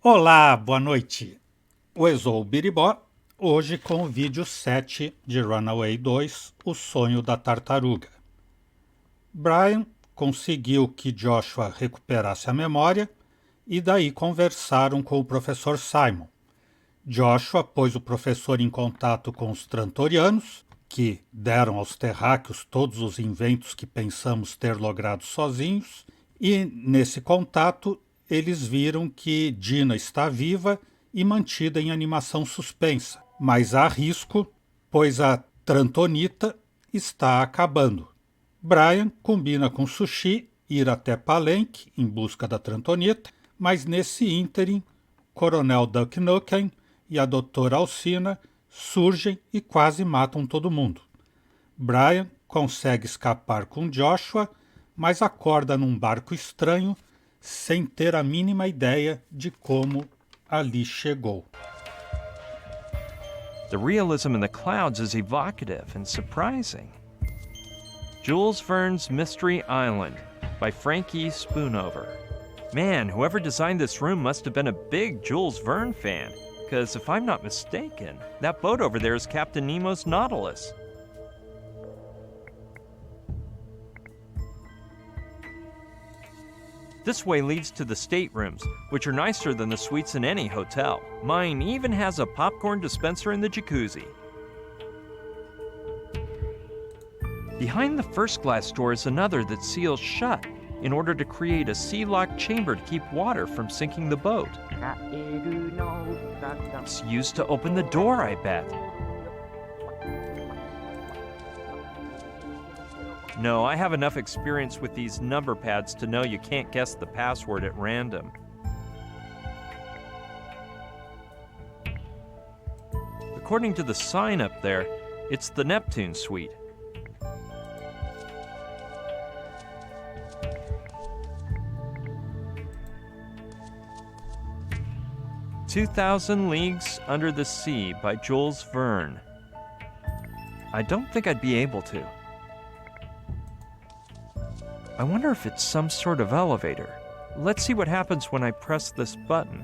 Olá, boa noite. O Exou Biribó, hoje com o vídeo 7 de Runaway 2, O Sonho da Tartaruga. Brian conseguiu que Joshua recuperasse a memória e daí conversaram com o professor Simon. Joshua pôs o professor em contato com os trantorianos, que deram aos terráqueos todos os inventos que pensamos ter logrado sozinhos, e nesse contato eles viram que Dina está viva e mantida em animação suspensa, mas há risco, pois a trantonita está acabando. Brian combina com Sushi ir até Palenque em busca da trantonita, mas nesse ínterim, Coronel Duck Nukem e a doutora Alcina surgem e quase matam todo mundo. Brian consegue escapar com Joshua, mas acorda num barco estranho sem ter a mínima ideia de como ali chegou. The realism in the clouds is evocative and surprising. Jules Verne's Mystery Island by Frankie Spoonover. Man, whoever designed this room must have been a big Jules Verne fan, because if I'm not mistaken, that boat over there is Captain Nemo's Nautilus. This way leads to the staterooms, which are nicer than the suites in any hotel. Mine even has a popcorn dispenser in the jacuzzi. Behind the first glass door is another that seals shut in order to create a sea-locked chamber to keep water from sinking the boat. It's used to open the door, I bet. No, I have enough experience with these number pads to know you can't guess the password at random. According to the sign up there, it's the Neptune suite. "2,000 Leagues Under the Sea" by Jules Verne. I don't think I'd be able to. I wonder if it's some sort of elevator. Let's see what happens when I press this button.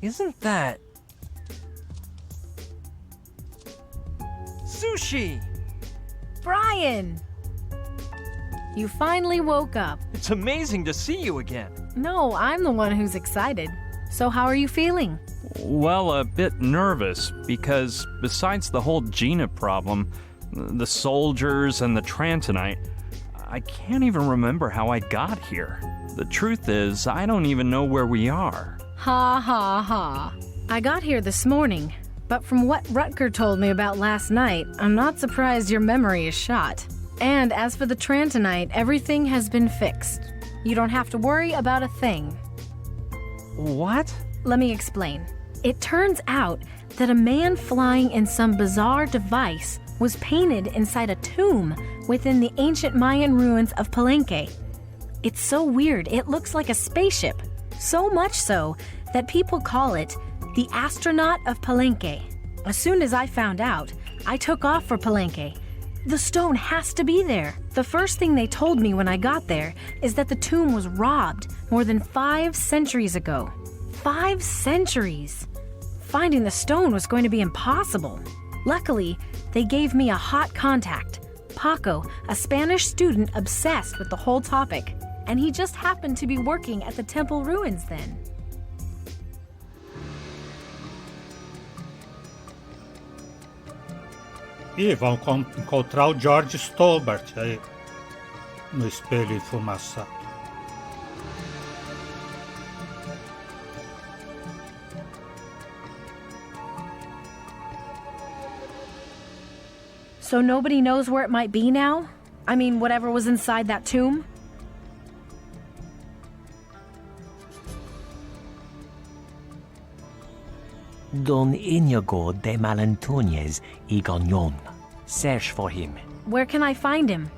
Isn't that... Sushi! Brian! You finally woke up. It's amazing to see you again. No, I'm the one who's excited. So how are you feeling? Well, a bit nervous, because besides the whole Gina problem, the soldiers and the Trantonite, I can't even remember how I got here. The truth is, I don't even know where we are. Ha ha ha. I got here this morning, but from what Rutger told me about last night, I'm not surprised your memory is shot. And as for the Trantonite, everything has been fixed. You don't have to worry about a thing. What? Let me explain. It turns out that a man flying in some bizarre device was painted inside a tomb within the ancient Mayan ruins of Palenque. It's so weird, it looks like a spaceship. So much so that people call it the astronaut of Palenque. As soon as I found out, I took off for Palenque. The stone has to be there. The first thing they told me when I got there is that the tomb was robbed more than 5 centuries ago. 5 centuries! Finding the stone was going to be impossible. Luckily, they gave me a hot contact, Paco, a Spanish student obsessed with the whole topic, and he just happened to be working at the temple ruins then. E vão encontrar o George Stolbart aí, no espelho enfumaçado. So nobody knows where it might be now? I mean, whatever was inside that tomb? Don Inigo de Malantuñez y Gagnon. Search for him. Where can I find him?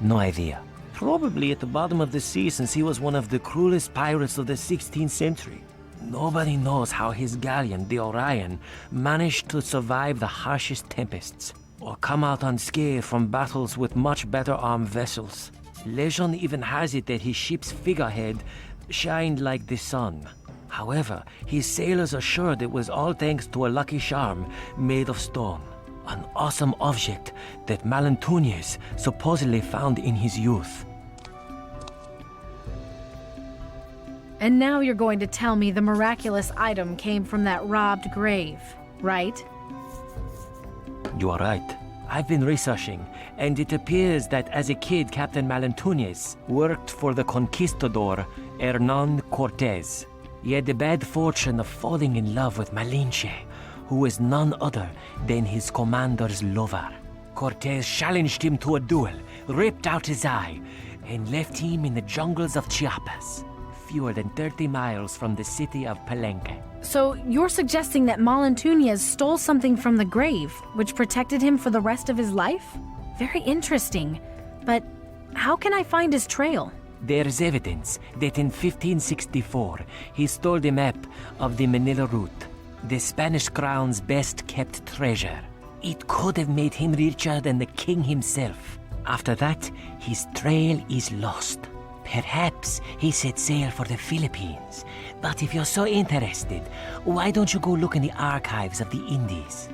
No idea. Probably at the bottom of the sea, since he was one of the cruelest pirates of the 16th century. Nobody knows how his galleon, the Orion, managed to survive the harshest tempests, or come out unscathed from battles with much better armed vessels. Legend even has it that his ship's figurehead shined like the sun. However, his sailors assured it was all thanks to a lucky charm made of stone, an awesome object that Malantunes supposedly found in his youth. And now you're going to tell me the miraculous item came from that robbed grave, right? You are right. I've been researching, and it appears that as a kid, Captain Malantunes worked for the conquistador Hernan Cortez. He had the bad fortune of falling in love with Malinche, who was none other than his commander's lover. Cortez challenged him to a duel, ripped out his eye, and left him in the jungles of Chiapas, fewer than 30 miles from the city of Palenque. So you're suggesting that Malantunes stole something from the grave, which protected him for the rest of his life? Very interesting. But how can I find his trail? There's evidence that in 1564, he stole the map of the Manila route, the Spanish crown's best-kept treasure. It could have made him richer than the king himself. After that, his trail is lost. Perhaps he set sail for the Philippines. But if you're so interested, why don't you go look in the archives of the Indies?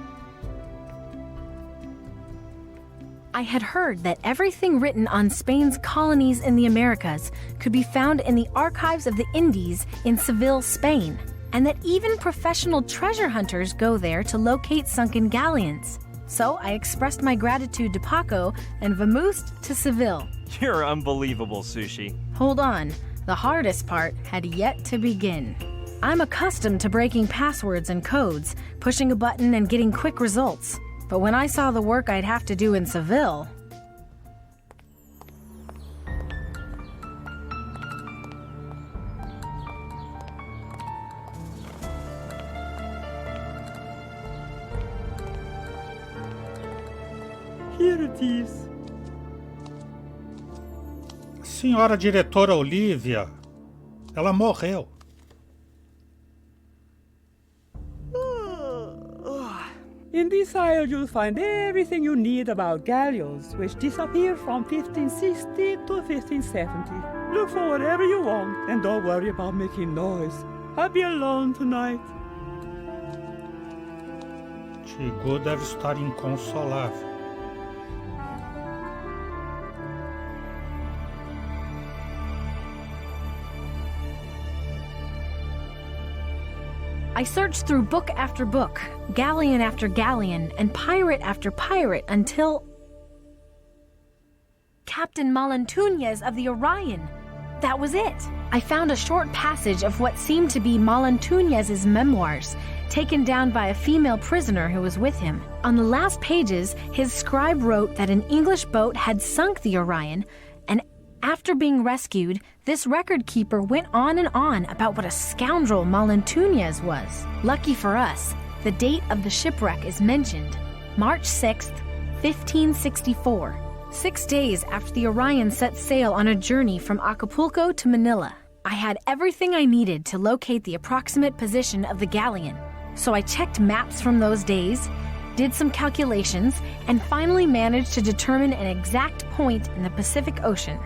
I had heard that everything written on Spain's colonies in the Americas could be found in the archives of the Indies in Seville, Spain, and that even professional treasure hunters go there to locate sunken galleons. So I expressed my gratitude to Paco and vamoosed to Seville. You're unbelievable, Sushi. Hold on, the hardest part had yet to begin. I'm accustomed to breaking passwords and codes, pushing a button and getting quick results. But when I saw the work I'd have to do in Seville... Here it is. Senhora diretora Olivia, ela morreu. In this file, you'll find everything you need about galleons, which disappeared from 1560 to 1570. Look for whatever you want, and don't worry about making noise. I'll be alone tonight. Chigu deve estar inconsolável. I searched through book after book, galleon after galleon, and pirate after pirate until... Captain Malantunes of the Orion. That was it. I found a short passage of what seemed to be Malantunes' memoirs, taken down by a female prisoner who was with him. On the last pages, his scribe wrote that an English boat had sunk the Orion, and after being rescued, this record keeper went on and on about what a scoundrel Malantunes was. Lucky for us, the date of the shipwreck is mentioned, March 6th, 1564, 6 days after the Orion set sail on a journey from Acapulco to Manila. I had everything I needed to locate the approximate position of the galleon, so I checked maps from those days, did some calculations, and finally managed to determine an exact point in the Pacific Ocean.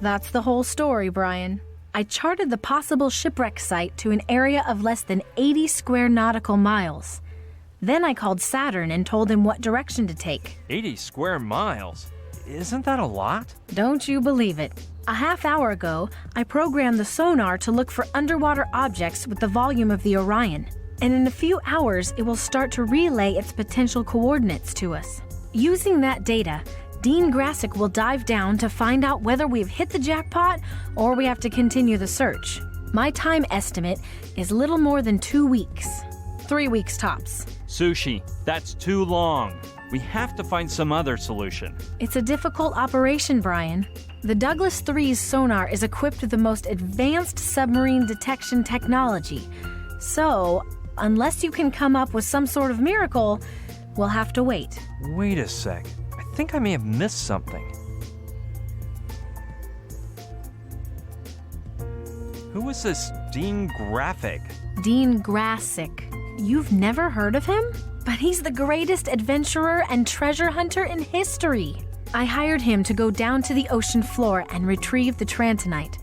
That's the whole story, Brian. I charted the possible shipwreck site to an area of less than 80 square nautical miles. Then I called Saturn and told him what direction to take. 80 square miles? Isn't that a lot? Don't you believe it. A half hour ago, I programmed the sonar to look for underwater objects with the volume of the Orion. And in a few hours, it will start to relay its potential coordinates to us. Using that data, Dean Grassick will dive down to find out whether we've hit the jackpot or we have to continue the search. My time estimate is little more than 2 weeks. 3 weeks tops. Sushi, that's too long. We have to find some other solution. It's a difficult operation, Brian. The Douglas III's sonar is equipped with the most advanced submarine detection technology. So, unless you can come up with some sort of miracle, we'll have to wait. Wait a sec. I think I may have missed something. Who is this Dean Graphic? Dean Grassick. You've never heard of him? But he's the greatest adventurer and treasure hunter in history. I hired him to go down to the ocean floor and retrieve the Trantonite.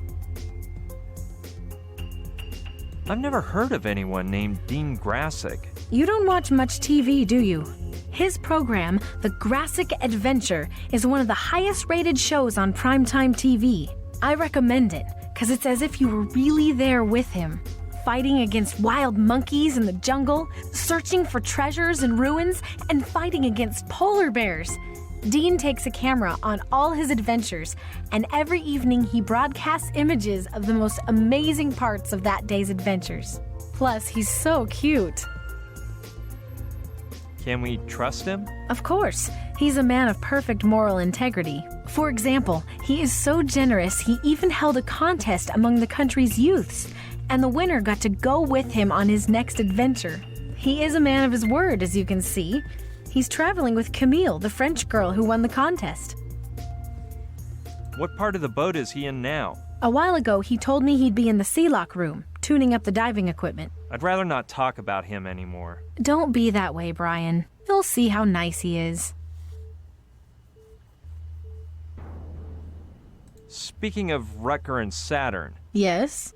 I've never heard of anyone named Dean Grassick. You don't watch much TV, do you? His program, The Grassick Adventure, is one of the highest-rated shows on primetime TV. I recommend it, because it's as if you were really there with him, fighting against wild monkeys in the jungle, searching for treasures and ruins, and fighting against polar bears. Dean takes a camera on all his adventures, and every evening he broadcasts images of the most amazing parts of that day's adventures. Plus, he's so cute. Can we trust him? Of course, he's a man of perfect moral integrity. For example, he is so generous he even held a contest among the country's youths, and the winner got to go with him on his next adventure. He is a man of his word, as you can see. He's traveling with Camille, the French girl who won the contest. What part of the boat is he in now? A while ago, he told me he'd be in the sea lock room, tuning up the diving equipment. I'd rather not talk about him anymore. Don't be that way, Brian. You'll see how nice he is. Speaking of Rutger and Saturn, Yes?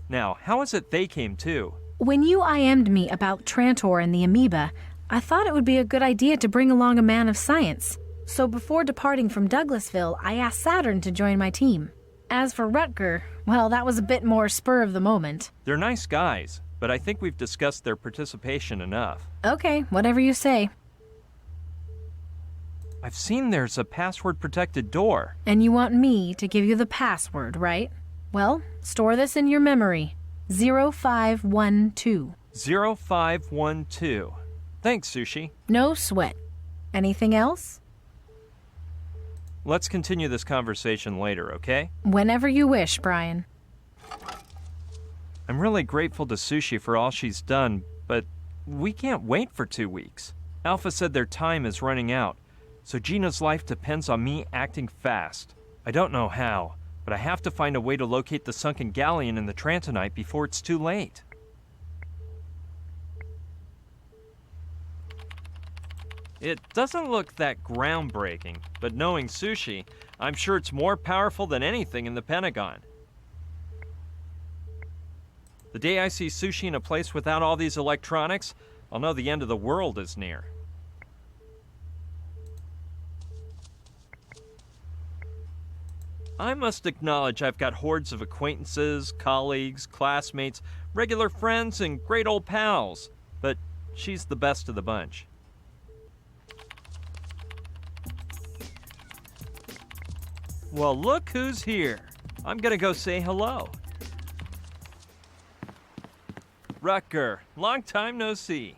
now, how is it they came too? When you IM'd me about Trantor and the amoeba, I thought it would be a good idea to bring along a man of science. So before departing from Douglasville, I asked Saturn to join my team. As for Rutger, well, that was a bit more spur of the moment. They're nice guys, but I think we've discussed their participation enough. Okay, whatever you say. I've seen there's a password-protected door. And you want me to give you the password, right? Well, store this in your memory. 0512. 0512. Thanks, Sushi. No sweat. Anything else? Let's continue this conversation later, okay? Whenever you wish, Brian. I'm really grateful to Sushi for all she's done, but we can't wait for 2 weeks. Alpha said their time is running out, so Gina's life depends on me acting fast. I don't know how, but I have to find a way to locate the sunken galleon in the Trantonite before it's too late. It doesn't look that groundbreaking, but knowing Sushi, I'm sure it's more powerful than anything in the Pentagon. The day I see Sushi in a place without all these electronics, I'll know the end of the world is near. I must acknowledge I've got hordes of acquaintances, colleagues, classmates, regular friends, and great old pals, but she's the best of the bunch. Well, look who's here. I'm gonna go say hello. Rutger, long time no see.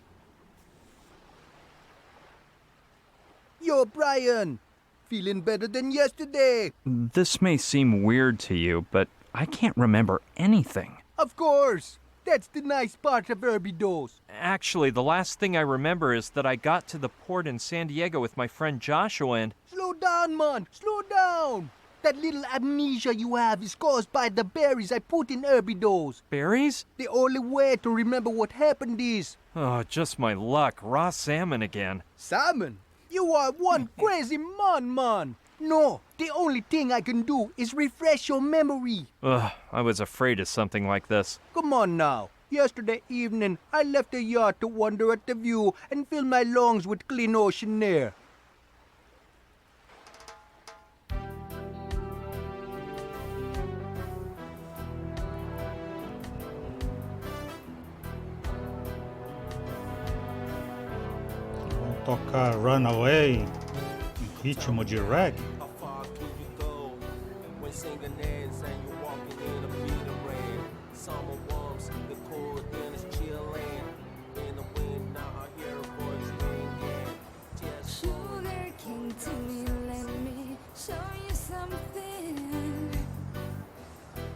Yo, Brian! Feeling better than yesterday? This may seem weird to you, but I can't remember anything. Of course! That's the nice part of Herbidos. Actually, the last thing I remember is that I got to the port in San Diego with my friend Joshua and... Slow down, man! Slow down! That little amnesia you have is caused by the berries I put in Herbidos. Berries? The only way to remember what happened is... Oh, just my luck. Raw salmon again. Salmon? You are one crazy man. No, the only thing I can do is refresh your memory. Ugh, I was afraid of something like this. Come on now. Yesterday evening, I left the yacht to wander at the view and fill my lungs with clean ocean air. Tocar Runaway em ritmo de reggae. How far can you go when singing ends and you're walking in a beating rain? Summer warms, the cold then is chilling. In the wind, now I hear a voice ringing. Just Sugar came to me, let me show you something.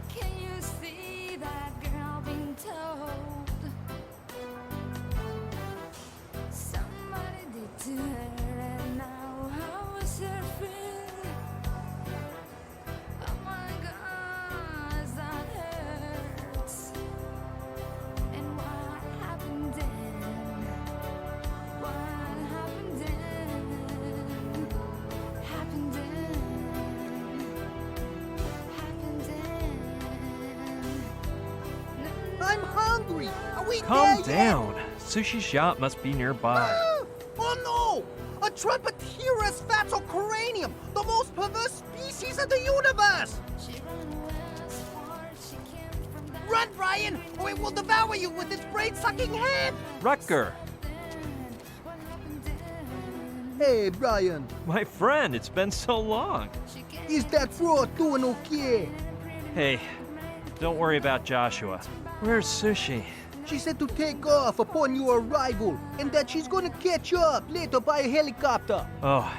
Can you see that girl being told? Somebody did to her, and now how is her feeling? I'm hungry. Are we Calm there down. Sushi's shop must be nearby. Yet? Oh no! A Tripatyrus fatocranium, the most perverse species of the universe! Run, Brian, or it will devour you with its brain-sucking hand! Rutger, Hey, Brian, my friend, it's been so long. is that fraud doing okay? Hey, don't worry about Joshua. Where's Sushi? She said to take off upon your arrival, and that she's gonna catch up later by a helicopter. Oh,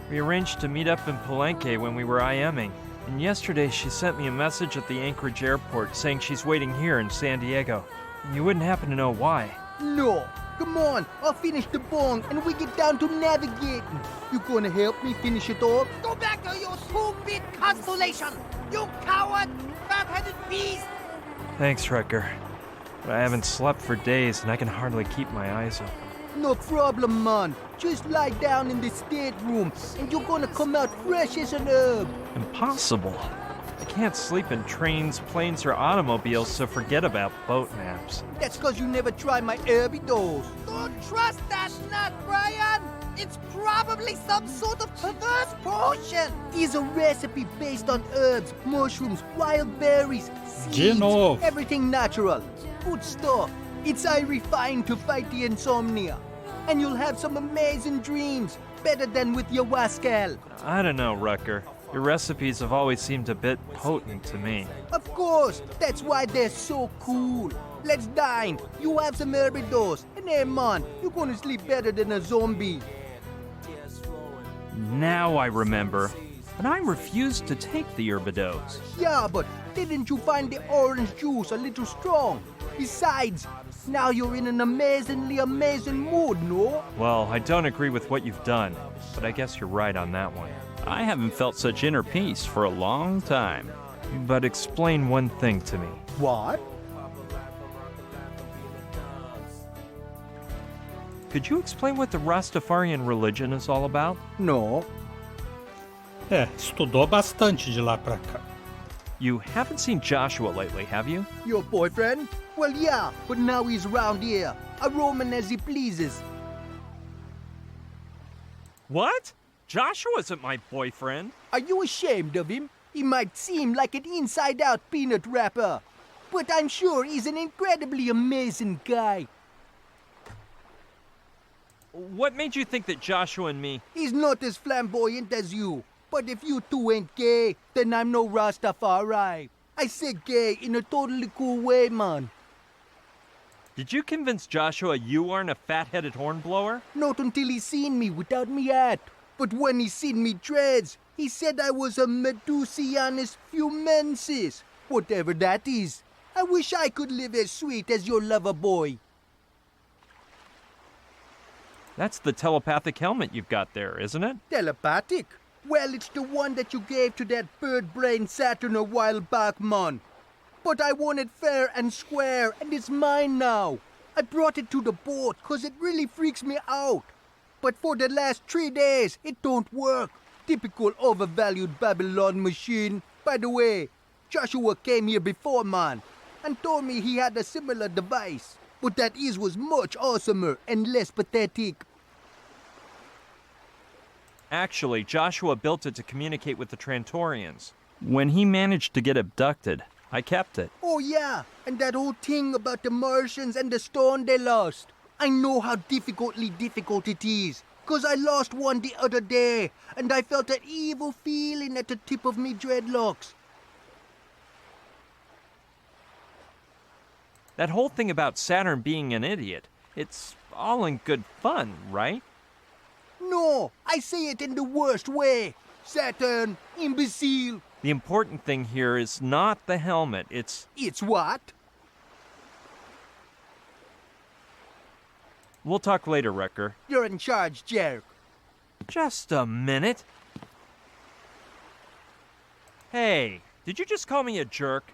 we arranged to meet up in Palenque when we were IMing. And yesterday she sent me a message at the Anchorage airport saying she's waiting here in San Diego. And you wouldn't happen to know why. No, come on, I'll finish the bong and we get down to navigating. You gonna help me finish it off? Go back to your two-bit constellation, you coward, fat-headed beast! Thanks, Rutger. But I haven't slept for days and I can hardly keep my eyes open. No problem, man. Just lie down in the stateroom and you're gonna come out fresh as an herb. Impossible. I can't sleep in trains, planes, or automobiles, so forget about boat naps. That's cause you never tried my herby dose. Don't trust that nut, Brian! It's probably some sort of perverse potion! It's a recipe based on herbs, mushrooms, wild berries, seeds, novo. everything natural. Good stuff. It's refined to fight the insomnia. And you'll have some amazing dreams, better than with your wascal. I don't know, Rutger. Your recipes have always seemed a bit potent to me. Of course, that's why they're so cool. Let's dine. You have some herby dose, and hey man, you're gonna sleep better than a zombie. Now I remember. But I refused to take the Herbidose. Yeah, but didn't you find the orange juice a little strong? Besides, now you're in an amazing mood, no? Well, I don't agree with what you've done, but I guess you're right on that one. I haven't felt such inner peace for a long time. But explain one thing to me. What? Could you explain what the Rastafarian religion is all about? No. Estudou bastante de lá pra cá. You haven't seen Joshua lately, have you? Your boyfriend? Well, yeah, but now he's around here, a roaming as he pleases. What? Joshua isn't my boyfriend. Are you ashamed of him? He might seem like an inside-out peanut wrapper, but I'm sure he's an incredibly amazing guy. What made you think that Joshua and me... He's not as flamboyant as you, but if you two ain't gay, then I'm no Rastafari. I said gay in a totally cool way, man. Did you convince Joshua you aren't a fat-headed hornblower? Not until he seen me without me hat. But when he seen me dreads, he said I was a Medusianus fumensis, whatever that is. I wish I could live as sweet as your lover boy. That's the telepathic helmet you've got there, isn't it? Telepathic? Well, it's the one that you gave to that bird-brained Saturn a while back, man. But I want it fair and square, and it's mine now. I brought it to the boat, 'cause it really freaks me out. But for the last 3 days, it don't work. Typical overvalued Babylon machine. By the way, Joshua came here before, man, and told me he had a similar device. But that his was much awesomer and less pathetic. Actually, Joshua built it to communicate with the Trantorians. When he managed to get abducted, I kept it. Oh yeah, and that whole thing about the Martians and the stone they lost. I know how difficult it is, 'cause I lost one the other day, and I felt that evil feeling at the tip of me dreadlocks. That whole thing about Saturn being an idiot, it's all in good fun, right? No, I say it in the worst way. Saturn, imbecile. The important thing here is not the helmet, it's... It's what? We'll talk later, Wrecker. You're in charge, jerk. Just a minute. Hey, did you just call me a jerk?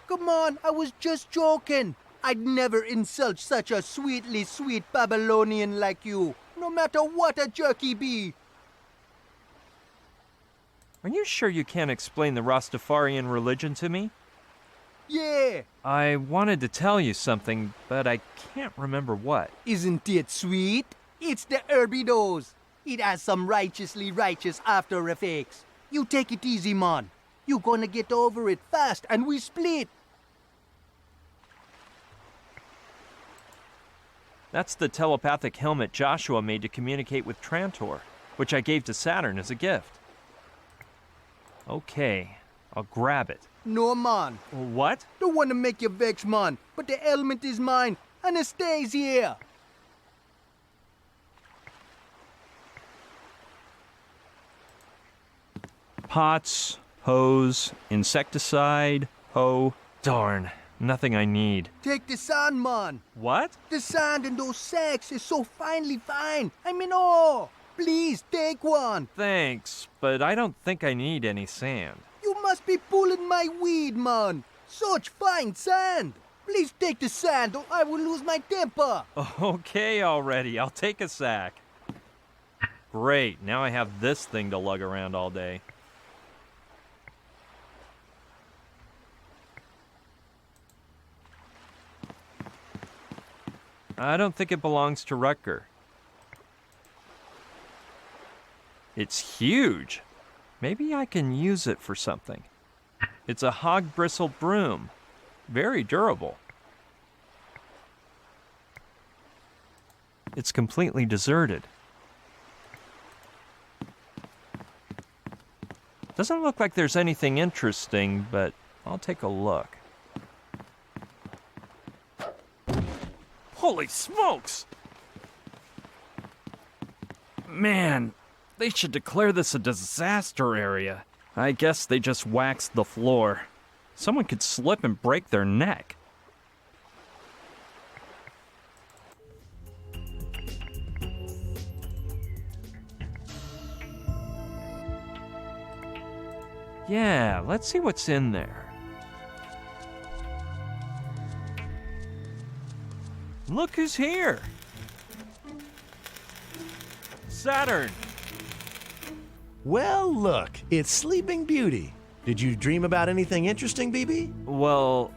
Come on, I was just joking. I'd never insult such a sweetly sweet Babylonian like you, no matter what a jerk he be. Are you sure you can't explain the Rastafarian religion to me? Yeah. I wanted to tell you something, but I can't remember what. Isn't it sweet? It's the herby dose. It has some righteously righteous after effects. You take it easy, man. You gonna get over it fast and we split. That's the telepathic helmet Joshua made to communicate with Trantor, which I gave to Saturn as a gift. Okay, I'll grab it. No, man. What? Don't wanna make you vex, man, but the helmet is mine and it stays here. Pots, hose, insecticide, hoe. Darn, nothing I need. Take the sand, man. What? The sand in those sacks is so finely fine. I mean, oh, please take one. Thanks, but I don't think I need any sand. You must be pulling my weed, man. Such fine sand. Please take the sand or I will lose my temper. Okay already, I'll take a sack. Great, now I have this thing to lug around all day. I don't think it belongs to Rutger. It's huge. Maybe I can use it for something. It's a hog bristle broom. Very durable. It's completely deserted. Doesn't look like there's anything interesting, but I'll take a look. Holy smokes! Man, they should declare this a disaster area. I guess they just waxed the floor. Someone could slip and break their neck. Yeah, let's see what's in there. Look who's here! Saturn! Well, look, it's Sleeping Beauty. Did you dream about anything interesting, BB? Well,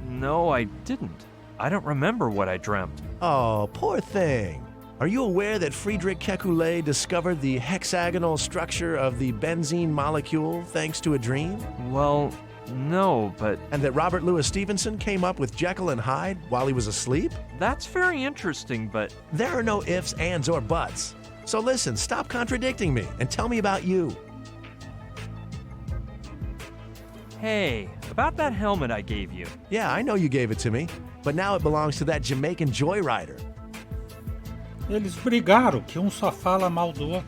no, I didn't. I don't remember what I dreamt. Oh, poor thing. Are you aware that Friedrich Kekulé discovered the hexagonal structure of the benzene molecule thanks to a dream? Well, no, but And that Robert Louis Stevenson came up with Jekyll and Hyde while he was asleep? that's very interesting, but There are no ifs, ands, or buts. So listen, stop contradicting me and tell me about you. hey, about that helmet I gave you. Yeah, I know you gave it to me, but now it belongs to that Jamaican joyrider. Eles brigaram, que só fala mal do outro.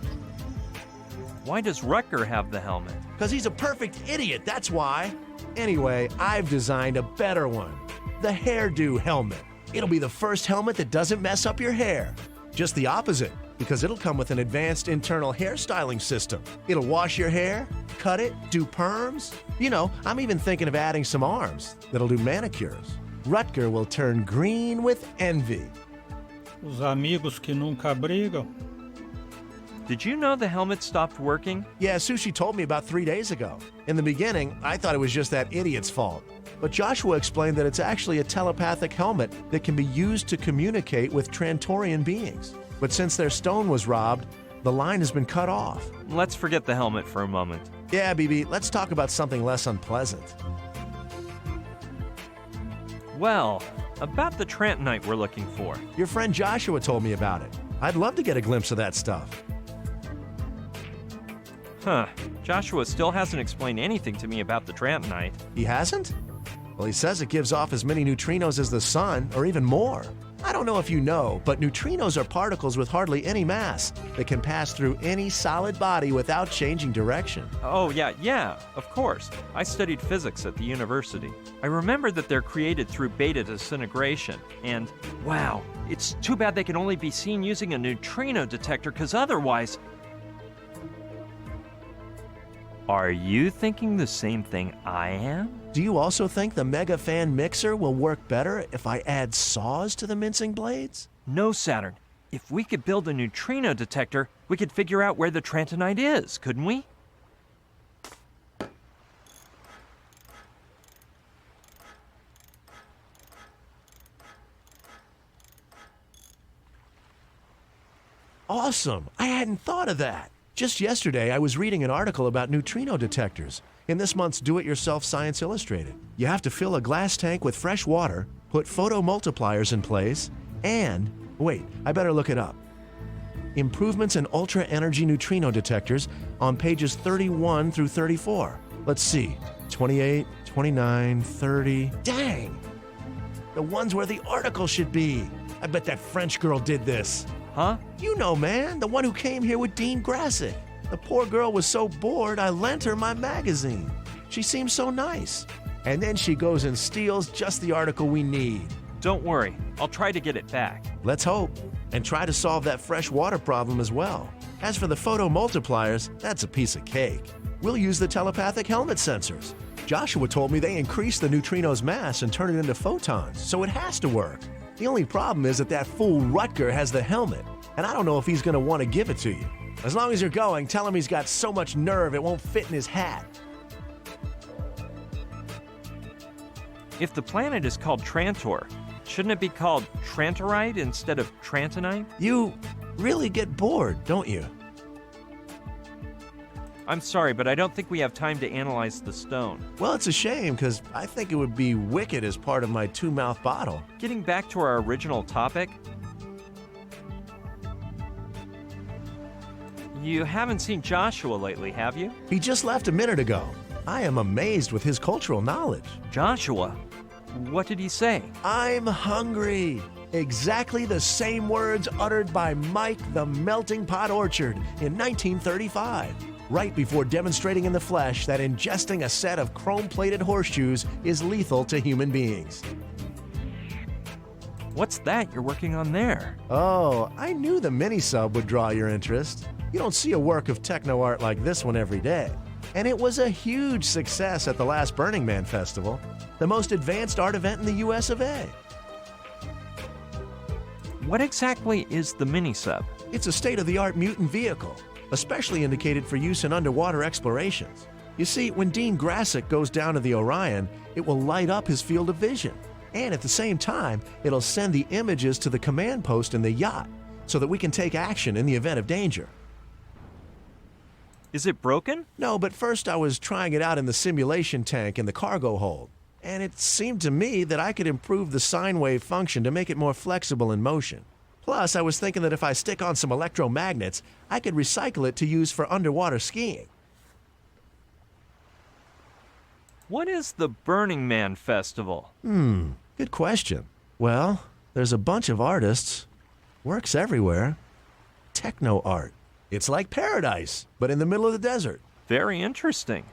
Why does Rutger have the helmet? Because he's a perfect idiot, that's why. Anyway, I've designed a better one. The hairdo helmet. It'll be the first helmet that doesn't mess up your hair. Just the opposite, because it'll come with an advanced internal hairstyling system. It'll wash your hair, cut it, do perms. You know, I'm even thinking of adding some arms that'll do manicures. Rutger will turn green with envy. Os amigos que nunca brigam. Did you know the helmet stopped working? Yeah, Sushi told me about 3 days ago. In the beginning, I thought it was just that idiot's fault. But Joshua explained that it's actually a telepathic helmet that can be used to communicate with Trantorian beings. But since their stone was robbed, the line has been cut off. Let's forget the helmet for a moment. Yeah, BB, let's talk about something less unpleasant. Well, about the Trantonite we're looking for. Your friend Joshua told me about it. I'd love to get a glimpse of that stuff. Huh. Joshua still hasn't explained anything to me about the Trantonite. He hasn't? Well, he says it gives off as many neutrinos as the sun, or even more. I don't know if you know, but neutrinos are particles with hardly any mass that can pass through any solid body without changing direction. Oh, yeah, of course. I studied physics at the university. I remember that they're created through beta disintegration. And, wow, it's too bad they can only be seen using a neutrino detector, because otherwise... Are you thinking the same thing I am? Do you also think the Mega Fan Mixer will work better if I add saws to the mincing blades? No, Saturn. If we could build a neutrino detector, we could figure out where the Trantonite is, couldn't we? awesome. I hadn't thought of that. Just yesterday, I was reading an article about neutrino detectors in this month's Do-It-Yourself Science Illustrated. You have to fill a glass tank with fresh water, put photomultipliers in place, and, wait, I better look it up. Improvements in ultra-energy neutrino detectors on pages 31 through 34. Let's see, 28, 29, 30. Dang! The ones where the article should be. I bet that French girl did this. Huh? You know, man, the one who came here with Dean Grassick. The poor girl was so bored, I lent her my magazine. She seems so nice. And then she goes and steals just the article we need. Don't worry, I'll try to get it back. Let's hope. And try to solve that fresh water problem as well. As for the photomultipliers, that's a piece of cake. We'll use the telepathic helmet sensors. Joshua told me they increase the neutrino's mass and turn it into photons, so it has to work. The only problem is that that fool Rutger has the helmet, and I don't know if he's going to want to give it to you. As long as you're going, tell him he's got so much nerve it won't fit in his hat. If the planet is called Trantor, shouldn't it be called Trantorite instead of Trantonite? You really get bored, don't you? I'm sorry, but I don't think we have time to analyze the stone. Well, it's a shame, because I think it would be wicked as part of my two-mouth bottle. Getting back to our original topic, you haven't seen Joshua lately, have you? He just left a minute ago. I am amazed with his cultural knowledge. Joshua? What did he say? I'm hungry. Exactly the same words uttered by Mike the Melting Pot Orchard in 1935, right before demonstrating in the flesh that ingesting a set of chrome-plated horseshoes is lethal to human beings. What's that you're working on there? Oh, I knew the mini-sub would draw your interest. You don't see a work of techno art like this one every day. And it was a huge success at the last Burning Man Festival, the most advanced art event in the US of A. What exactly is the mini-sub? It's a state-of-the-art mutant vehicle, especially indicated for use in underwater explorations. You see, when Dean Grassick goes down to the Orion, it will light up his field of vision. And at the same time, it'll send the images to the command post in the yacht so that we can take action in the event of danger. Is it broken? No, but first I was trying it out in the simulation tank in the cargo hold. And it seemed to me that I could improve the sine wave function to make it more flexible in motion. Plus, I was thinking that if I stick on some electromagnets, I could recycle it to use for underwater skiing. What is the Burning Man Festival? Good question. Well, there's a bunch of artists. Works everywhere. Techno art. It's like paradise, but in the middle of the desert. Very interesting.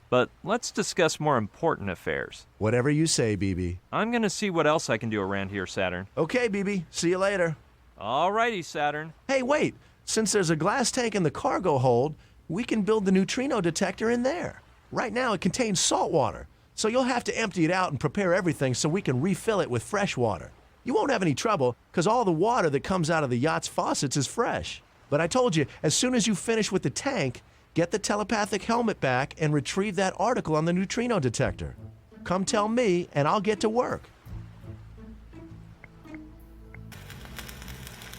But let's discuss more important affairs. Whatever you say, BB. I'm gonna see what else I can do around here, Saturn. Okay, BB. See you later. Alrighty, Saturn. Hey, wait. Since there's a glass tank in the cargo hold, we can build the neutrino detector in there. Right now, it contains salt water, so you'll have to empty it out and prepare everything so we can refill it with fresh water. You won't have any trouble, because all the water that comes out of the yacht's faucets is fresh. But I told you, as soon as you finish with the tank, get the telepathic helmet back and retrieve that article on the neutrino detector. Come tell me, and I'll get to work.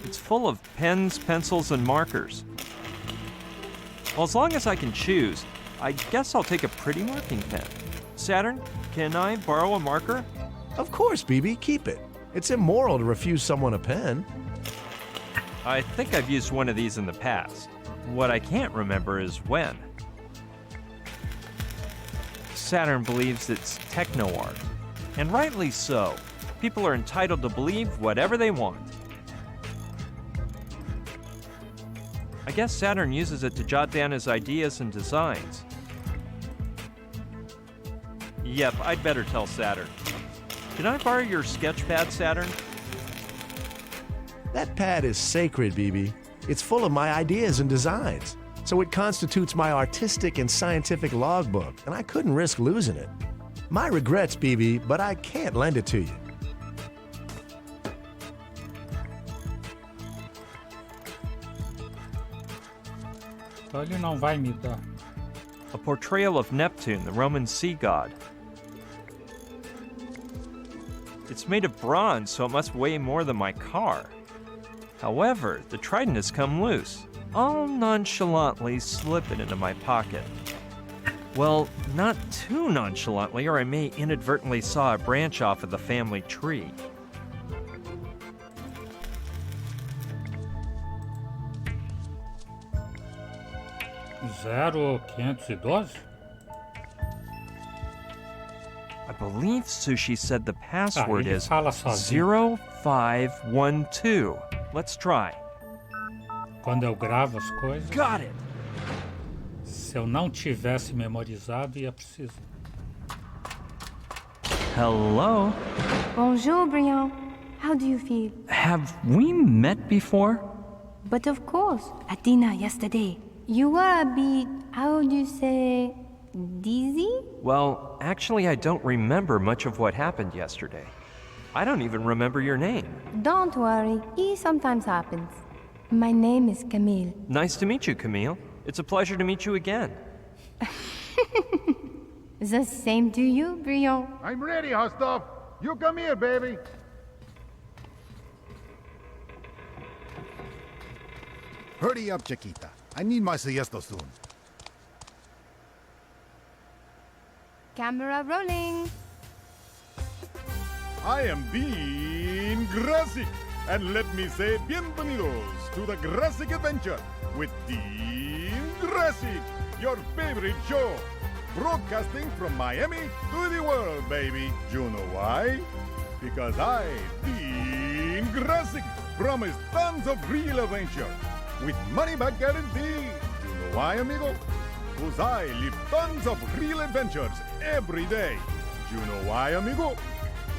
It's full of pens, pencils, and markers. Well, as long as I can choose, I guess I'll take a pretty marking pen. Saturn, can I borrow a marker? Of course, BB, keep it. It's immoral to refuse someone a pen. I think I've used one of these in the past. What I can't remember is when. Saturn believes it's techno art, and rightly so. People are entitled to believe whatever they want. I guess Saturn uses it to jot down his ideas and designs. Yep, I'd better tell Saturn. Can I borrow your sketch pad, Saturn? That pad is sacred, BB. It's full of my ideas and designs, so it constitutes my artistic and scientific logbook, and I couldn't risk losing it. My regrets, BB, but I can't lend it to you. Então ele não vai me dar. A portrayal of Neptune, the Roman sea god. It's made of bronze, so it must weigh more than my car. However, the trident has come loose. I'll nonchalantly slip it into my pocket. Well, not too nonchalantly, or I may inadvertently saw a branch off of the family tree. Zero 512? I believe Sushi said the password ele is fala sozinho. 0512. Let's try. Quando eu gravo as coisas, Got it! se eu não tivesse memorizado, ia precisar. Hello? Bonjour, Brian. How do you feel? Have we met before? But of course, at dinner yesterday. You were a bit, how do you say, dizzy? Well, actually, I don't remember much of what happened yesterday. I don't even remember your name. Don't worry, it sometimes happens. My name is Camille. Nice to meet you, Camille. It's a pleasure to meet you again. The same to you, Brian. I'm ready, hot stuff. You come here, baby. Hurry up, Chiquita. I need my siesta soon. Camera rolling. I am Dean Grassic, and let me say bienvenidos to the Grassic Adventure with Dean Grassic, your favorite show, broadcasting from Miami to the world, baby. You know why? Because I, Dean Grassic, promise tons of real adventure with money-back guarantee. You know why, amigo? Because I live tons of real adventures every day. You know why, amigo?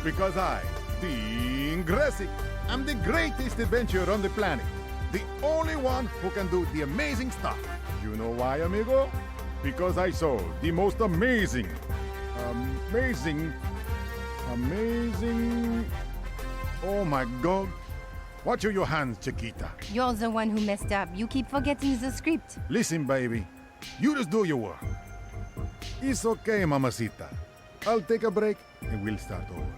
Because I, Dean Grassic, am the greatest adventurer on the planet. The only one who can do the amazing stuff. You know why, amigo? Because I saw the most amazing... Oh my God. Watch your hands, Chiquita. You're the one who messed up. You keep forgetting the script. Listen, baby. You just do your work. It's okay, mamacita. I'll take a break and we'll start over.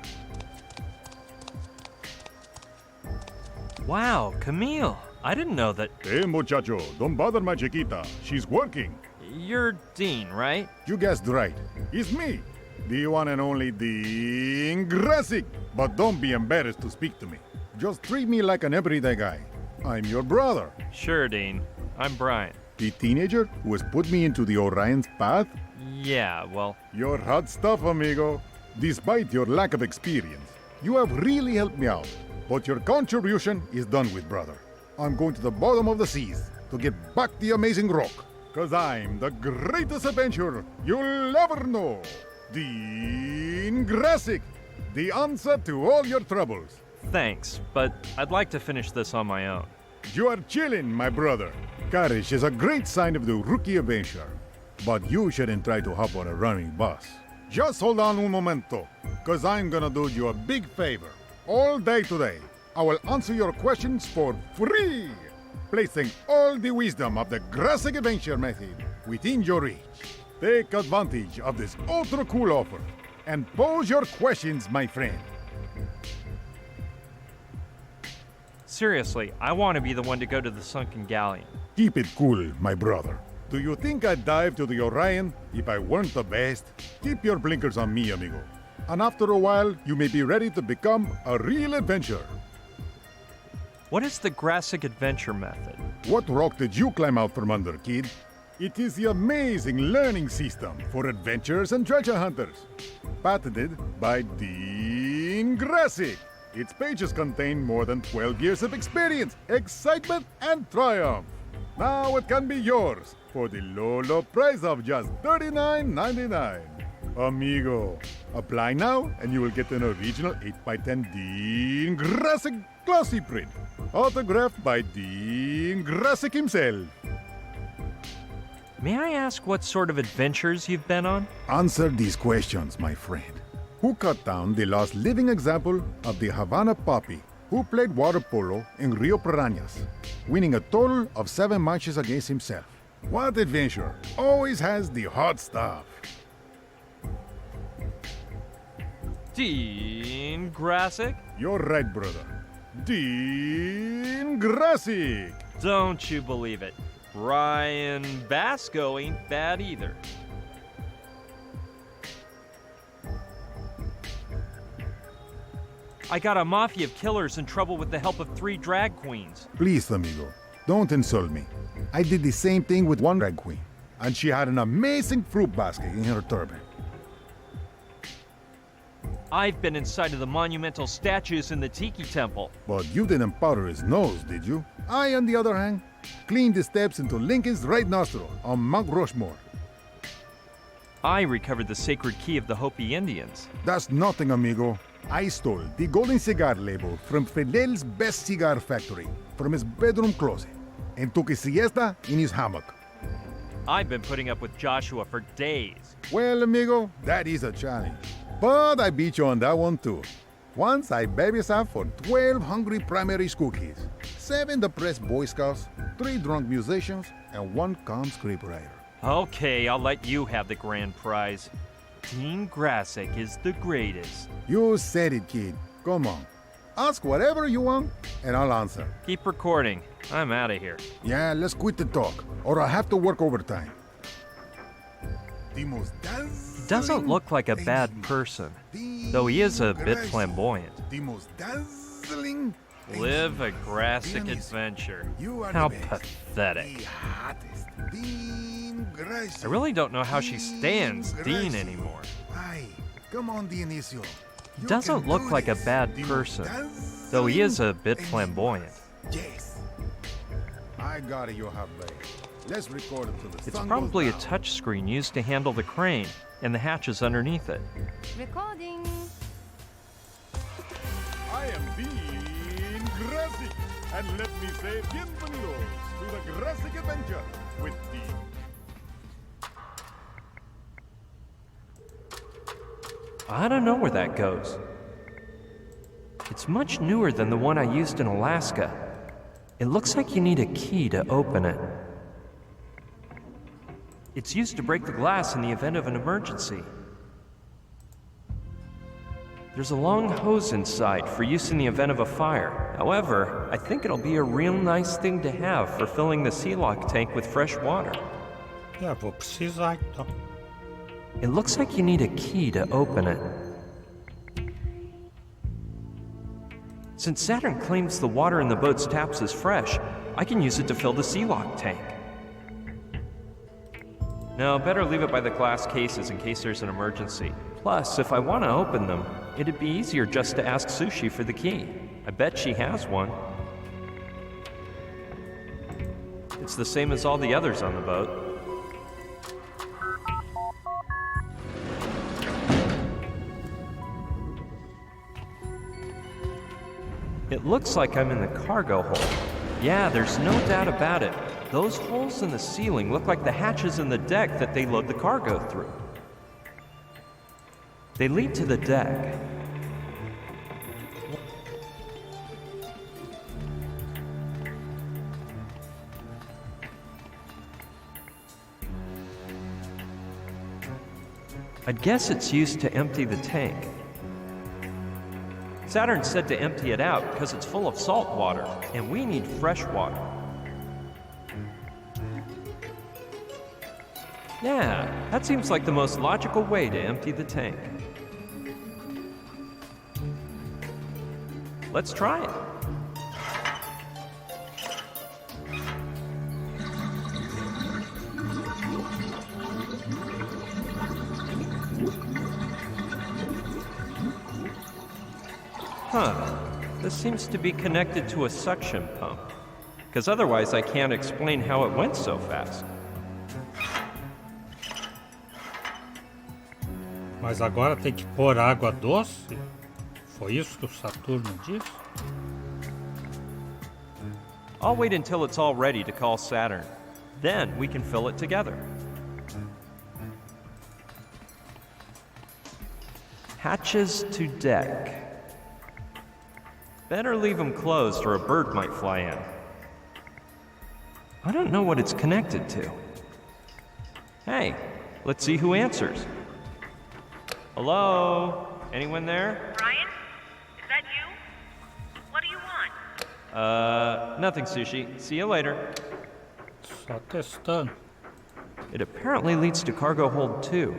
Wow, Camille. I didn't know that. Hey, muchacho, don't bother my Chiquita. She's working. You're Dean, right? You guessed right. It's me, the one and only Dean Grassic. But don't be embarrassed to speak to me. Just treat me like an everyday guy. I'm your brother. Sure, Dean. I'm Brian. The teenager who has put me into the Orion's path? Yeah, well, You're hot stuff, amigo. Despite your lack of experience, you have really helped me out. But your contribution is done with, brother. I'm going to the bottom of the seas to get back the amazing rock. Cause I'm the greatest adventurer you'll ever know. Dean Grassic, the answer to all your troubles. thanks, but I'd like to finish this on my own. You are chilling, my brother. Courage is a great sign of the rookie adventure. But you shouldn't try to hop on a running bus. Just hold on un momento, cause I'm gonna do you a big favor. All day today, I will answer your questions for free, placing all the wisdom of the Grassic Adventure method within your reach. Take advantage of this ultra cool offer and pose your questions, my friend. Seriously, I want to be the one to go to the sunken galleon. Keep it cool, my brother. Do you think I'd dive to the Orion if I weren't the best? Keep your blinkers on me, amigo. And after a while, you may be ready to become a real adventurer. What is the Grassic Adventure method? What rock did you climb out from under, kid? It is the amazing learning system for adventurers and treasure hunters. Patented by Dean Grassic. Its pages contain more than 12 years of experience, excitement, and triumph. Now it can be yours for the low, low price of just $39.99. Amigo, apply now and you will get an original 8x10 Dean Grassic glossy print, autographed by Dean Grassic himself. May I ask what sort of adventures you've been on? Answer these questions, my friend. Who cut down the last living example of the Havana poppy? Who played water polo in Rio Piranhas, winning a total of 7 matches against himself? What adventurer always has the hot stuff? Dean Grassic? You're right, brother. Dean Grassic. Don't you believe it. Brian Basco ain't bad either. I got a mafia of killers in trouble with the help of 3 drag queens. Please, amigo, don't insult me. I did the same thing with one drag queen, and she had an amazing fruit basket in her turban. I've been inside of the monumental statues in the Tiki Temple. But you didn't powder his nose, did you? I, on the other hand, cleaned the steps into Lincoln's right nostril on Mount Rushmore. I recovered the sacred key of the Hopi Indians. That's nothing, amigo. I stole the golden cigar label from Fidel's best cigar factory from his bedroom closet and took a siesta in his hammock. I've been putting up with Joshua for days. Well, amigo, that is a challenge. But I beat you on that one too. Once I babysat for 12 hungry primary school kids, 7 depressed Boy Scouts, 3 drunk musicians, and 1 calm scriptwriter. Okay, I'll let you have the grand prize. Dean Grassic is the greatest. You said it, kid. Come on. Ask whatever you want, and I'll answer. Keep recording. I'm out of here. Yeah, let's quit the talk, or I'll have to work overtime. The most He doesn't look like a bad person, though he is a bit flamboyant. The most dazzling. Live a Grassic adventure. How pathetic. The hottest. Dean Grassic. I really don't know how she stands Dean anymore. Aye, come on, Dionisio. He doesn't look like a bad person, though he is a bit flamboyant. Yes. I got it, you have babe. Let's record it till the It's sun probably a goes down. touch screen used to handle the crane and the hatches underneath it. Recording. I am Dean Grassic, and let me say bienvenidos to the Grassic Adventure with Dean. I don't know where that goes. It's much newer than the one I used in Alaska. It looks like you need a key to open it. It's used to break the glass in the event of an emergency. There's a long hose inside for use in the event of a fire. However, I think it'll be a real nice thing to have for filling the Sea-Lock tank with fresh water. Ja, vou precisar então. It looks like you need a key to open it. Since Saturn claims the water in the boat's taps is fresh, I can use it to fill the Sea-Lock tank. No, better leave it by the glass cases in case there's an emergency. Plus, if I want to open them, it'd be easier just to ask Sushi for the key. I bet she has one. It's the same as all the others on the boat. It looks like I'm in the cargo hold. Yeah, there's no doubt about it. Those holes in the ceiling look like the hatches in the deck that they load the cargo through. They lead to the deck. I'd guess it's used to empty the tank. Saturn said to empty it out because it's full of salt water, and we need fresh water. Yeah, that seems like the most logical way to empty the tank. Let's try it. Huh, this seems to be connected to a suction pump, because otherwise I can't explain how it went so fast. Mas agora tem que pôr água doce? Foi isso que o Saturno disse? I'll wait until it's all ready to call Saturn. Then we can fill it together. Hatches to deck. Better leave them closed or a bird might fly in. I don't know what it's connected to. Hey, let's see who answers. Hello? Anyone there? Brian? Is that you? What do you want? Nothing, Sushi. See you later. Só testando. It apparently leads to cargo hold 2.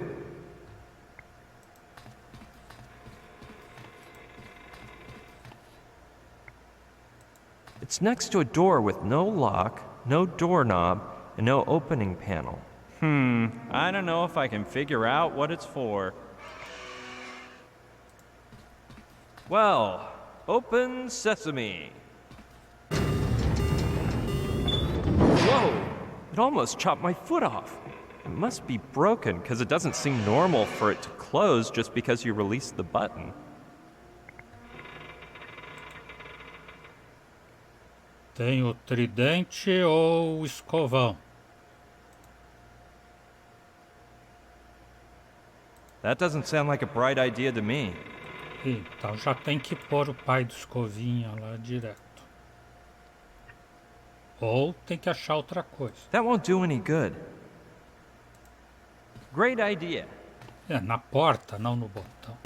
It's next to a door with no lock, no doorknob, and no opening panel. I don't know if I can figure out what it's for. Well, open sesame. Whoa! It almost chopped my foot off. It must be broken, because it doesn't seem normal for it to close just because you release the button. Tem o tridente ou o escovão? That doesn't sound like a bright idea to me. Então já tem que pôr o pai do escovinha lá direto. Ou tem que achar outra coisa. That won't do any good. Great idea. É, na porta, não no botão.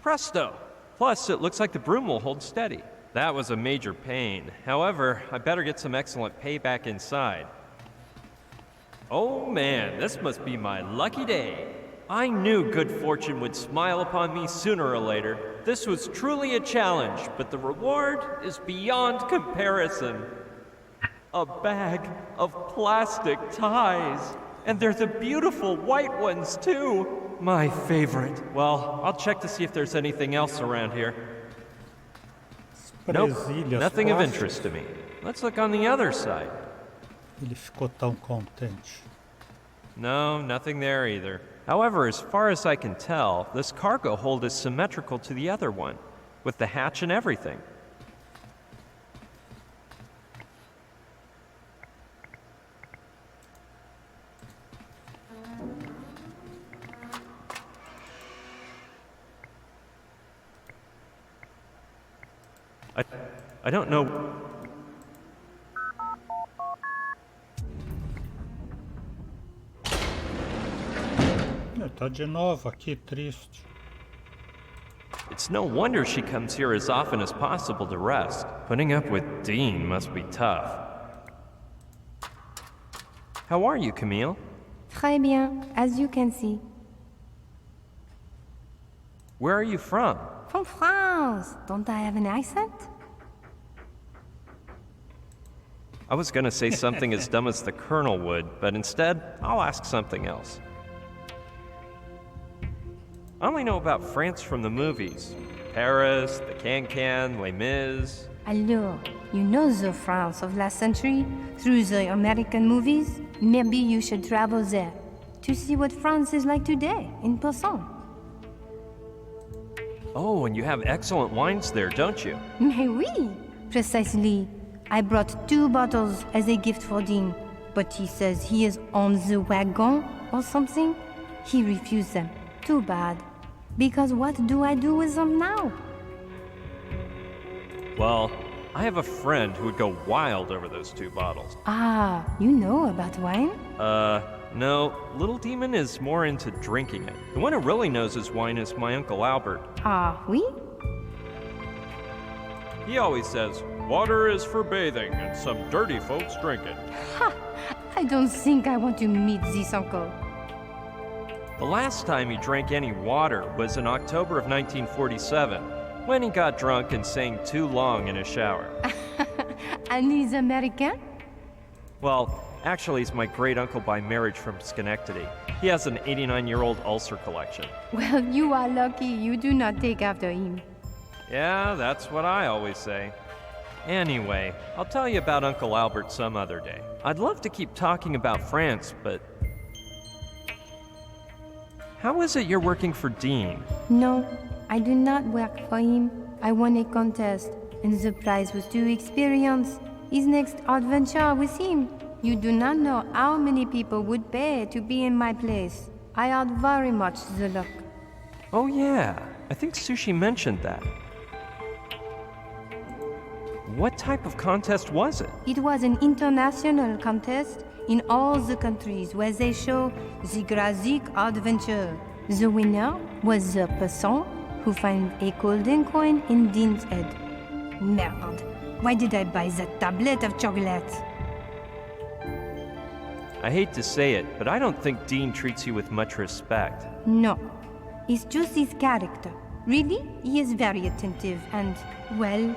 Presto! Plus, it looks like the broom will hold steady. That was a major pain. However, I better get some excellent payback inside. Oh man, this must be my lucky day. I knew good fortune would smile upon me sooner or later. This was truly a challenge, but the reward is beyond comparison. A bag of plastic ties. And they're the beautiful white ones, too. My favorite. Well, I'll check to see if there's anything else around here. Nope, nothing of interest to me. Let's look on the other side. Ele ficou tão contente. No, nothing there either. However, as far as I can tell, this cargo hold is symmetrical to the other one, with the hatch and everything. I don't know. Tá de novo aqui, triste. It's no wonder she comes here as often as possible to rest. Putting up with Dean must be tough. How are you, Camille? Très bien, as you can see. Where are you from? From France. Don't I have an accent? I was gonna say something as dumb as the Colonel would, but instead, I'll ask something else. I only know about France from the movies. Paris, the Can-Can, Les Mis. Alors, you know the France of last century through the American movies? Maybe you should travel there to see what France is like today, in person. Oh, and you have excellent wines there, don't you? Mais oui, precisely. I brought 2 bottles as a gift for Dean, but he says he is on the wagon or something. He refused them. Too bad. Because what do I do with them now? Well, I have a friend who would go wild over those 2 bottles. Ah, you know about wine? No, Little Demon is more into drinking it. The one who really knows his wine is my Uncle Albert. Ah, oui? He always says, water is for bathing, and some dirty folks drink it. Ha! I don't think I want to meet this uncle. The last time he drank any water was in October of 1947, when he got drunk and sang too long in a shower. And he's American? Well, actually he's my great-uncle by marriage from Schenectady. He has an 89-year-old ulcer collection. Well, you are lucky you do not take after him. Yeah, that's what I always say. Anyway, I'll tell you about Uncle Albert some other day. I'd love to keep talking about France, but... How is it you're working for Dean? No, I do not work for him. I won a contest, and the prize was to experience his next adventure with him. You do not know how many people would pay to be in my place. I had very much the luck. Oh yeah, I think Sushi mentioned that. What type of contest was it? It was an international contest in all the countries where they show the graphic adventure. The winner was the person who find a golden coin in Dean's head. Merde. Why did I buy that tablet of chocolate? I hate to say it, but I don't think Dean treats you with much respect. No. It's just his character. Really, he is very attentive and, well,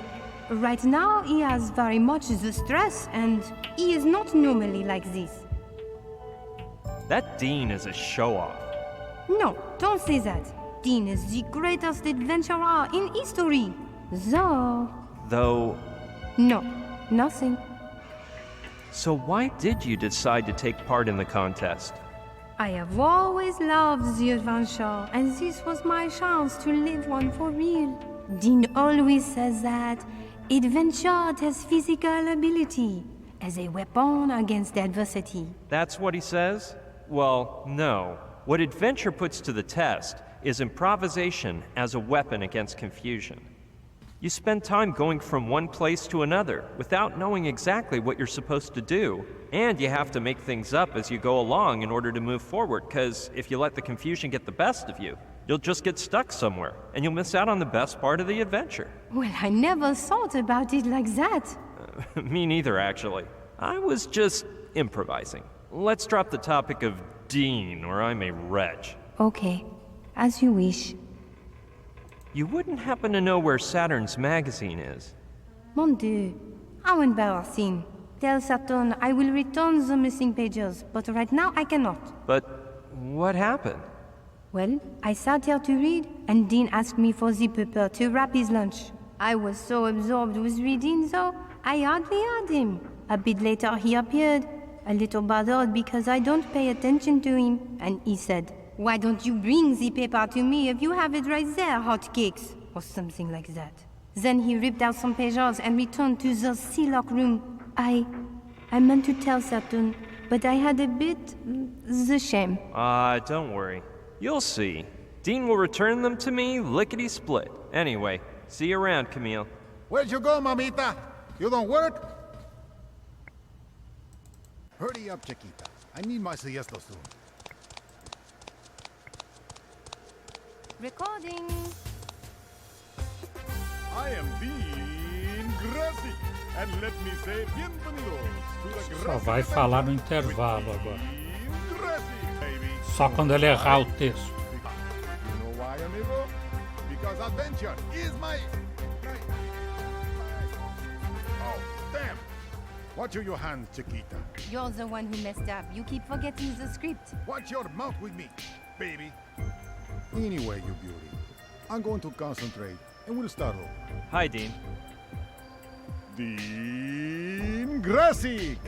right now he has very much the stress and he is not normally like this. That Dean is a show-off. No, don't say that. Dean is the greatest adventurer in history. Though, No, nothing. so why did you decide to take part in the contest? I have always loved the adventure, and this was my chance to live one for real. Dean always says that adventure has physical ability as a weapon against adversity. That's what he says? Well, no. What adventure puts to the test is improvisation as a weapon against confusion. You spend time going from one place to another without knowing exactly what you're supposed to do. And you have to make things up as you go along in order to move forward, because if you let the confusion get the best of you, you'll just get stuck somewhere, and you'll miss out on the best part of the adventure. Well, I never thought about it like that. Me neither, actually. I was just improvising. Let's drop the topic of Dean, or I'm a wretch. Okay, as you wish. You wouldn't happen to know where Saturn's magazine is? Mon Dieu, how embarrassing. Tell Saturn I will return the missing pages, but right now I cannot. But what happened? Well, I sat here to read, and Dean asked me for the paper to wrap his lunch. I was so absorbed with reading, though, I hardly heard him. A bit later he appeared, a little bothered because I don't pay attention to him, and he said, "Why don't you bring the paper to me if you have it right there, hotcakes?" Or something like that. Then he ripped out some pages and returned to the Sealock room. I meant to tell Saturn, but I had a bit the shame. Don't worry. You'll see. Dean will return them to me lickety-split. Anyway, see you around, Camille. Where'd you go, mamita? You don't work? Hurry up, Chiquita. I need my siesta soon. Recording. I am Dean Grassic, and let me say bienvenidos to the Só Grassic vai Adventure falar no with intervalo agora. Dean Grassic, baby. Só quando ele errar o texto. You know why, amigo? Because adventure is my... Oh, damn! Watch your hands, Chiquita. You're the one who messed up. You keep forgetting the script. Watch your mouth with me, baby. Anyway, you beauty, I'm going to concentrate, and we'll start over. Hi, Dean. Dean Grassic!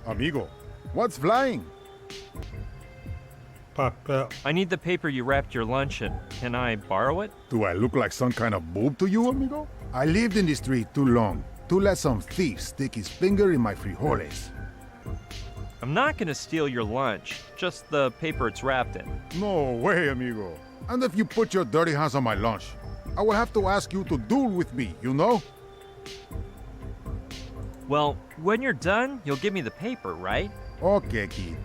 Amigo, what's flying? Papel. I need the paper you wrapped your lunch in. Can I borrow it? Do I look like some kind of boob to you, amigo? I lived in the street too long to let some thief stick his finger in my frijoles. I'm not gonna steal your lunch, just the paper it's wrapped in. No way, amigo. And if you put your dirty hands on my lunch, I will have to ask you to duel with me, you know? Well, when you're done, you'll give me the paper, right? Okay, kid.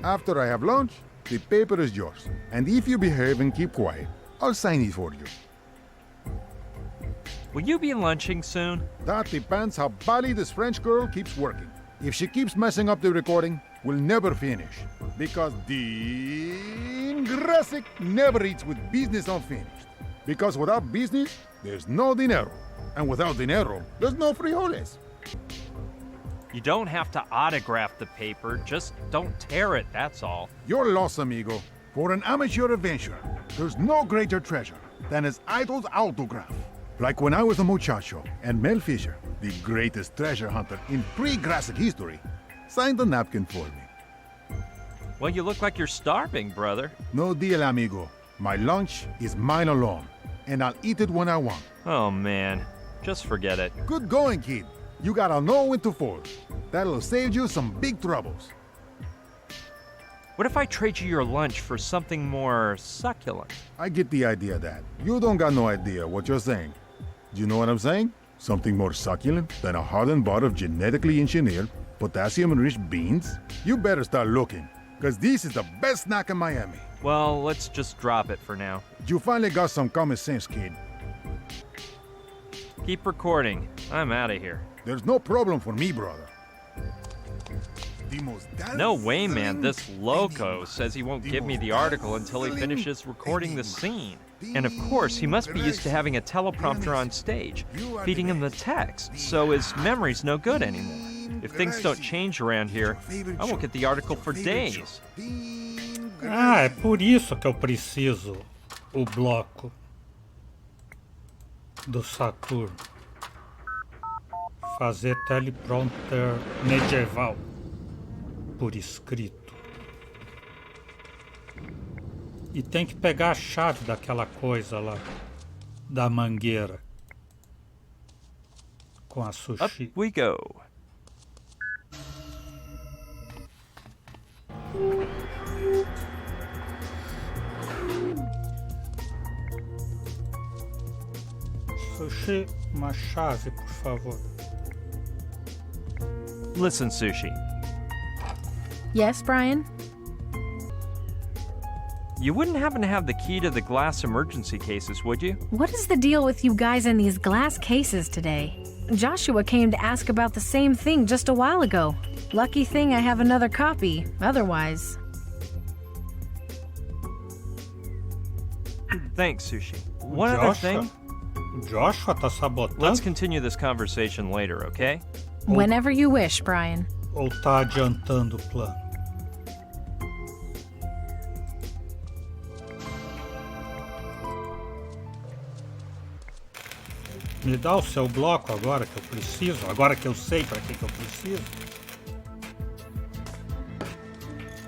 After I have lunch, the paper is yours. And if you behave and keep quiet, I'll sign it for you. Will you be lunching soon? That depends how badly this French girl keeps working. If she keeps messing up the recording, we'll never finish. Because Dean Grassic never eats with business unfinished. Because without business, there's no dinero. And without dinero, there's no frijoles. You don't have to autograph the paper, just don't tear it, that's all. You're lost, amigo. For an amateur adventurer, there's no greater treasure than his idol's autograph. Like when I was a muchacho, and Mel Fisher, the greatest treasure hunter in pre-Grassic history, signed the napkin for me. Well, you look like you're starving, brother. No deal, amigo. My lunch is mine alone, and I'll eat it when I want. Oh, man. Just forget it. Good going, kid. You gotta know when to fold. That'll save you some big troubles. What if I trade you your lunch for something more succulent? I get the idea that you don't got no idea what you're saying. Do you know what I'm saying? Something more succulent than a hardened bar of genetically engineered, potassium-enriched beans? You better start looking, because this is the best snack in Miami. Well, let's just drop it for now. You finally got some common sense, kid. Keep recording. I'm out of here. There's no problem for me, brother. No way, man. This loco says he won't give me the article until he finishes recording the scene. And of course, he must be used to having a teleprompter on stage, feeding him the text, so his memory's no good anymore. If things don't change around here, I won't get the article for days. Ah, é por isso que eu preciso o bloco do Saturno. Fazer teleprompter medieval por escrito. E tem que pegar a chave daquela coisa lá, da mangueira, com a sushi. Up we go. Sushi, uma chave, por favor. Listen, Sushi. Yes, Brian? You wouldn't happen to have the key to the glass emergency cases, would you? What is the deal with you guys in these glass cases today? Joshua came to ask about the same thing just a while ago. Lucky thing I have another copy, otherwise. Thanks, Sushi. One other thing. Joshua tá sabotando? Let's continue this conversation later, okay? Whenever you wish, Brian. Ou tá adiantando o plano? Me dá o seu bloco agora que eu preciso, agora que eu sei para que eu preciso.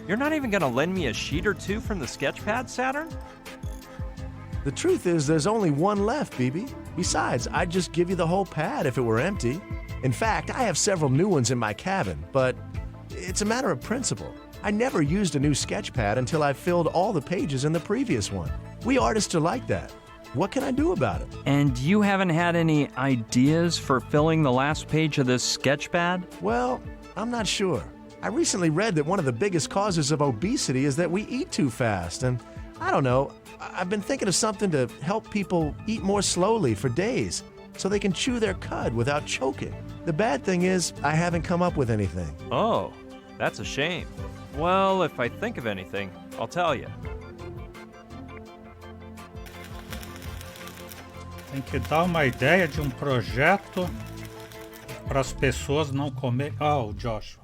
You're not even gonna lend me a sheet or two from the sketchpad, Saturn? The truth is, there's only one left, BB. Besides, I'd just give you the whole pad if it were empty. In fact, I have several new ones in my cabin, but it's a matter of principle. I never used a new sketch pad until I filled all the pages in the previous one. We artists are like that. What can I do about it? And you haven't had any ideas for filling the last page of this sketch pad? Well, I'm not sure. I recently read that one of the biggest causes of obesity is that we eat too fast, and I don't know, I've been thinking of something to help people eat more slowly for days, so they can chew their cud without choking. The bad thing is, I haven't come up with anything. Oh, that's a shame. Well, if I think of anything, I'll tell you. Tem que dar uma ideia de um projeto para as pessoas não comerem. Ah, o Joshua.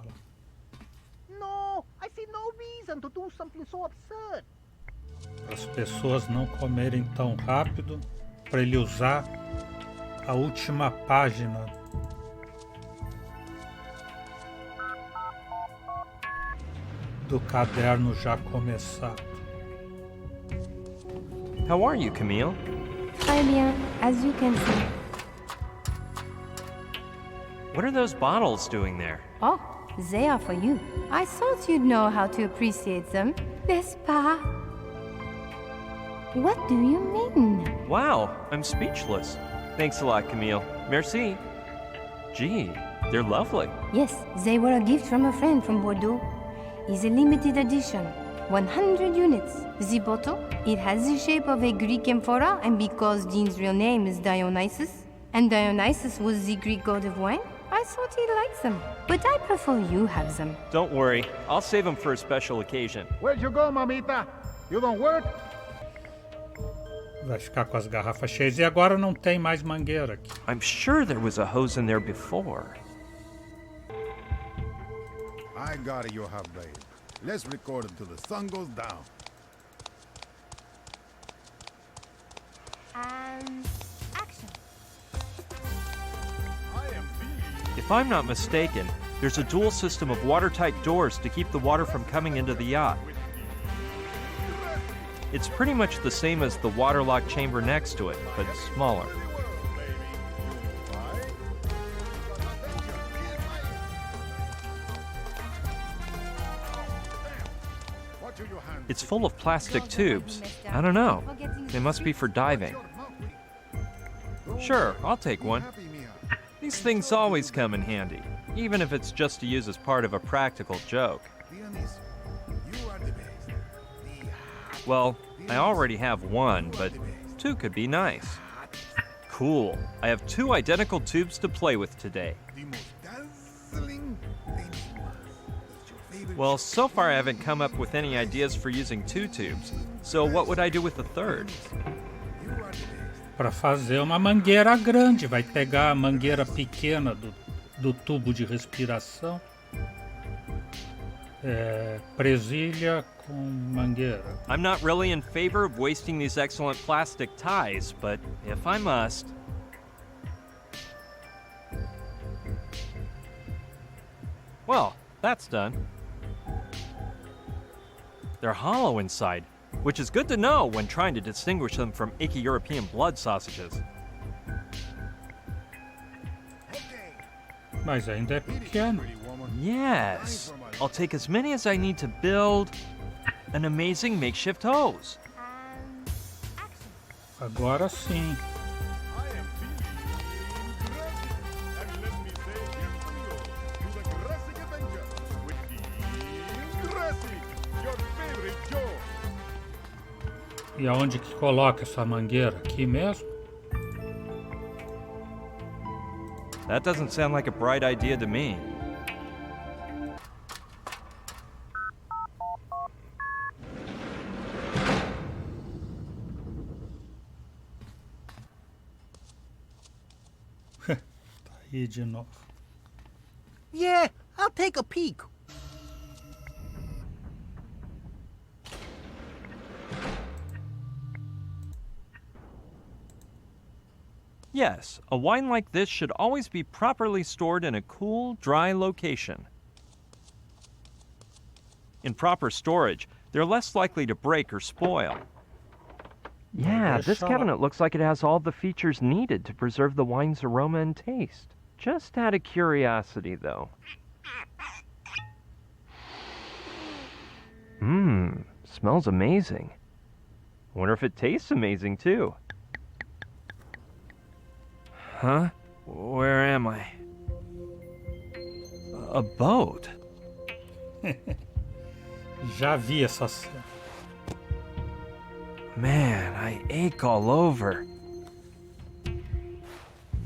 No, I see no reason to do something so absurd. Para as pessoas não comerem tão rápido, para ele usar a última página do caderno já começado. How are you, Camille? Très bien, as you can see. What are those bottles doing there? Oh, they are for you. I thought you'd know how to appreciate them, n'est-ce pas? What do you mean? Wow, I'm speechless. Thanks a lot, Camille. Merci. Gee, they're lovely. Yes, they were a gift from a friend from Bordeaux. It's a limited edition, 100 units. The bottle, it has the shape of a Greek amphora, and because Dean's real name is Dionysus, and Dionysus was the Greek god of wine, I thought he liked them. But I prefer you have them. Don't worry, I'll save them for a special occasion. Where'd you go, mamita? You don't work? Vai ficar com as garrafas cheias e agora não tem mais mangueira aqui. I'm sure there was a hose in there before. I got it, you have, babe. Let's record until the sun goes down. And action. If I'm not mistaken, there's a dual system of watertight doors to keep the water from coming into the yacht. It's pretty much the same as the waterlock chamber next to it, but smaller. It's full of plastic tubes. I don't know. They must be for diving. Sure, I'll take one. These things always come in handy, even if it's just to use as part of a practical joke. Well, I already have one, but two could be nice. Cool. I have 2 identical tubes to play with today. The most dazzling enigmas. It's your favorite Well, so far I haven't come up with any ideas for using 2 tubes. So what would I do with the third? Para fazer uma mangueira grande, vai pegar a mangueira pequena do tubo de respiração, presilha com mangueira. I'm not really in favor of wasting these excellent plastic ties, but if I must... Well, that's done. They're hollow inside, which is good to know when trying to distinguish them from icky European blood sausages. Mas ainda é pequeno. Yes! I'll take as many as I need to build an amazing makeshift hose. Agora sim. I am feeling Grassic, and let me say bienvenidos to the Grassic Adventure with Team Grassic, your favorite Joe. E aonde que coloca essa mangueira? Aqui mesmo? That doesn't sound like a bright idea to me. Tá aí de novo. Yeah, I'll take a peek. Yes, a wine like this should always be properly stored in a cool, dry location. In proper storage, they're less likely to break or spoil. Yeah, this cabinet looks like it has all the features needed to preserve the wine's aroma and taste. Just out of curiosity, though. Smells amazing. Wonder if it tastes amazing, too. Huh? Where am I? A boat? Já vi essa cena. Man, I ache all over.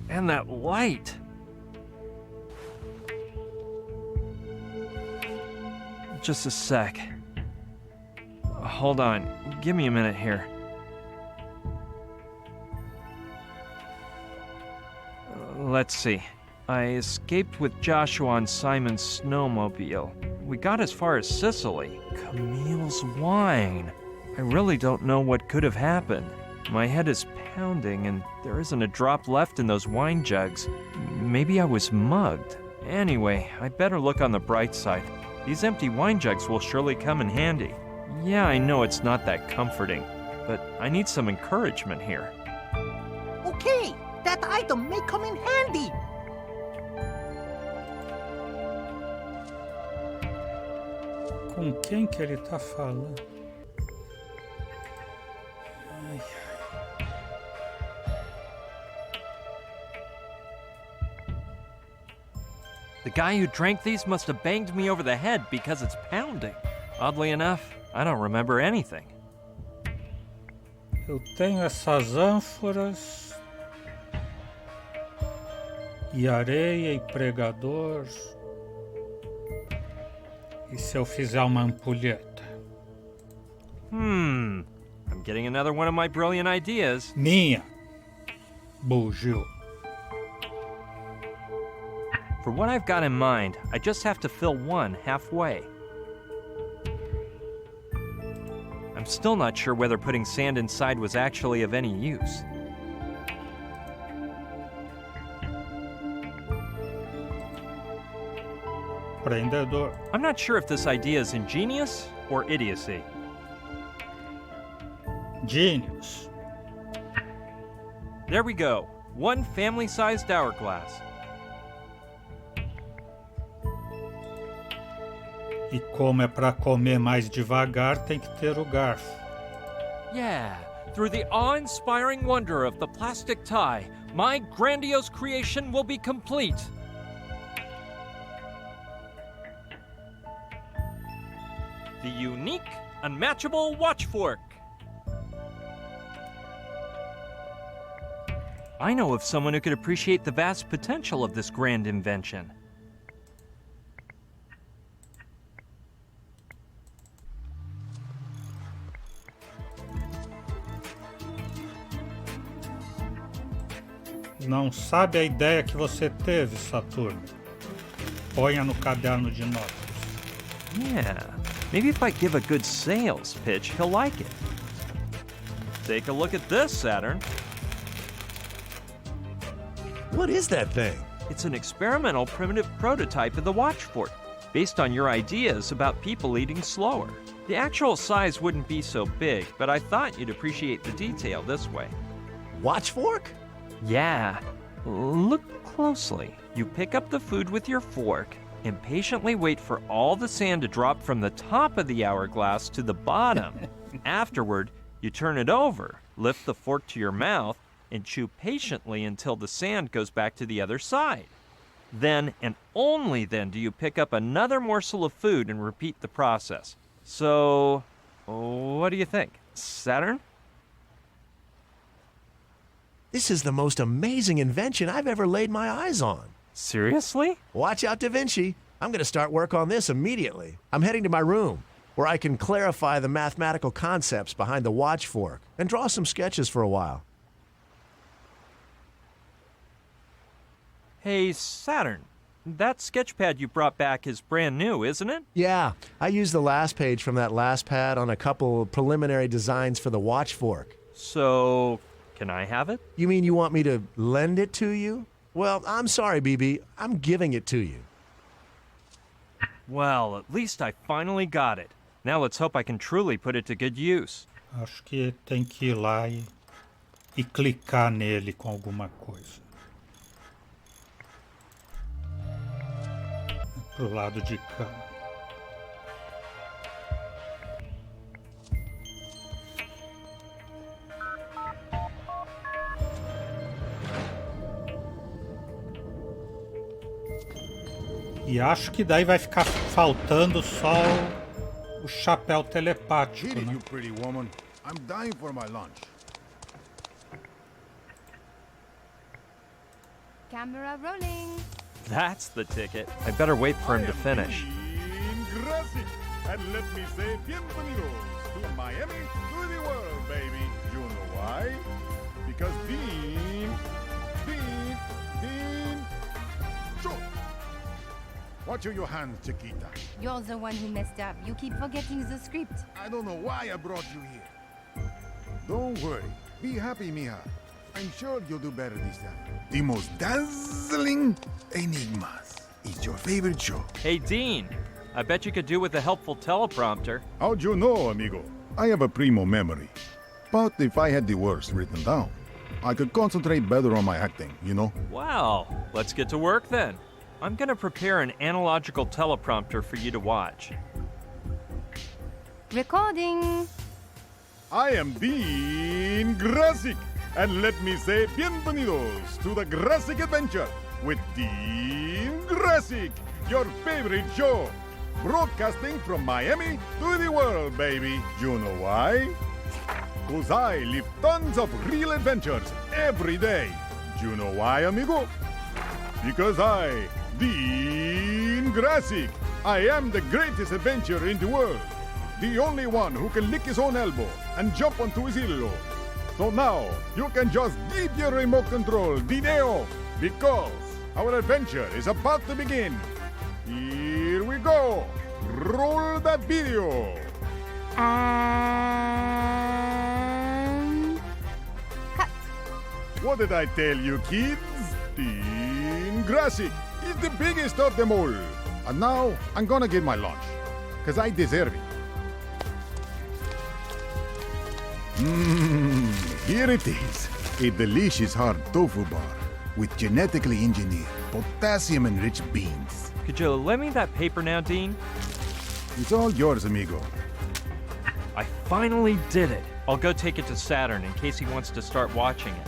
And that light. Just a sec. Hold on. Give me a minute here. Let's see. I escaped with Joshua on Simon's snowmobile. We got as far as Sicily. Camille's wine. I really don't know what could have happened. My head is pounding and there isn't a drop left in those wine jugs. Maybe I was mugged. Anyway, I better look on the bright side. These empty wine jugs will surely come in handy. Yeah, I know it's not that comforting, but I need some encouragement here. Okay, that item may come in handy. Com quem que ele tá falando? Ai. The guy who drank these must have banged me over the head because it's pounding. Oddly enough, I don't remember anything. Eu tenho essas ânforas e areia e pregador. E se eu fizer uma ampulheta? I'm getting another one of my brilliant ideas. Minha. Bugio. For what I've got in mind, I just have to fill one halfway. I'm still not sure whether putting sand inside was actually of any use. Prendedor. I'm not sure if this idea is ingenious or idiocy. Genius. There we go. One family-sized hourglass. E como é para comer mais devagar, tem que ter o garfo. Yeah, through the awe-inspiring wonder of the plastic tie, my grandiose creation will be complete. The unique, unmatchable watch fork. I know of someone who could appreciate the vast potential of this grand invention. Não sabe a ideia que você teve, Saturno? Ponha no caderno de notas. Yeah, maybe if I give a good sales pitch, he'll like it. Take a look at this, Saturn. What is that thing? It's an experimental primitive prototype of the watch fork, based on your ideas about people eating slower. The actual size wouldn't be so big, but I thought you'd appreciate the detail this way. Watch fork? Yeah. Look closely. You pick up the food with your fork and patiently wait for all the sand to drop from the top of the hourglass to the bottom. Afterward, you turn it over, lift the fork to your mouth, and chew patiently until the sand goes back to the other side. Then, and only then, do you pick up another morsel of food and repeat the process. So, what do you think? Saturn? This is the most amazing invention I've ever laid my eyes on. Seriously? Watch out, Da Vinci. I'm going to start work on this immediately. I'm heading to my room, where I can clarify the mathematical concepts behind the watch fork and draw some sketches for a while. Hey, Saturn. That sketchpad you brought back is brand new, isn't it? Yeah, I used the last page from that last pad on a couple preliminary designs for the watch fork. So, can I have it? You mean you want me to lend it to you? Well, I'm sorry, BB. I'm giving it to you. Well, at least I finally got it. Now let's hope I can truly put it to good use. Acho que tem que ir lá e clicar nele com alguma coisa. Pro lado de cá. E acho que daí vai ficar faltando só o chapéu telepático, Hit it, né? you pretty woman. I'm dying for my lunch. Camera rolling. That's the ticket. I better wait for him to finish. Gracias. And let me say bienvenidos to Miami, to the world, baby. You know why? Because Dean, shoot. Watch your hands, Chiquita. You're the one who messed up. You keep forgetting the script. I don't know why I brought you here. Don't worry. Be happy, mija. I'm sure you'll do better this time. The most dazzling enigmas. It's your favorite show. Hey, Dean. I bet you could do with a helpful teleprompter. How'd you know, amigo? I have a primo memory. But if I had the words written down, I could concentrate better on my acting, you know? Well, let's get to work then. I'm gonna prepare an analogical teleprompter for you to watch. Recording. I am Dean Gracic, and let me say bienvenidos to the Gracic Adventure with Dean Gracic, your favorite show. Broadcasting from Miami to the world, baby. You know why? 'Cause I live tons of real adventures every day. You know why, amigo? Because I, Dean Gracic, I am the greatest adventurer in the world. The only one who can lick his own elbow and jump onto his hilo. So now, you can just give your remote control Dineo, because our adventure is about to begin. Here we go. Roll that video. And cut. What did I tell you, kids? Dean Gracic is the biggest of them all. And now, I'm gonna get my lunch, because I deserve it. Here it is. A delicious hard tofu bar with genetically engineered, potassium-enriched beans. Could you lend me that paper now, Dean? It's all yours, amigo. I finally did it. I'll go take it to Saturn in case he wants to start watching it.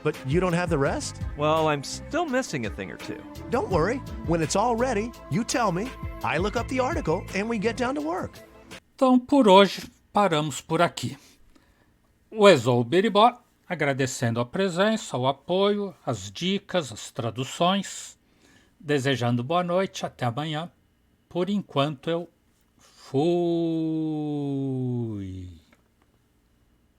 But you don't have the rest? Well, I'm still missing a thing or two. Don't worry. When it's all ready, you tell me. I look up the article and we get down to work. Então, por hoje, paramos por aqui. O Ezou Biribó, a agradecendo a presença, o apoio, as dicas, as traduções, desejando boa noite, até amanhã. Por enquanto eu fui.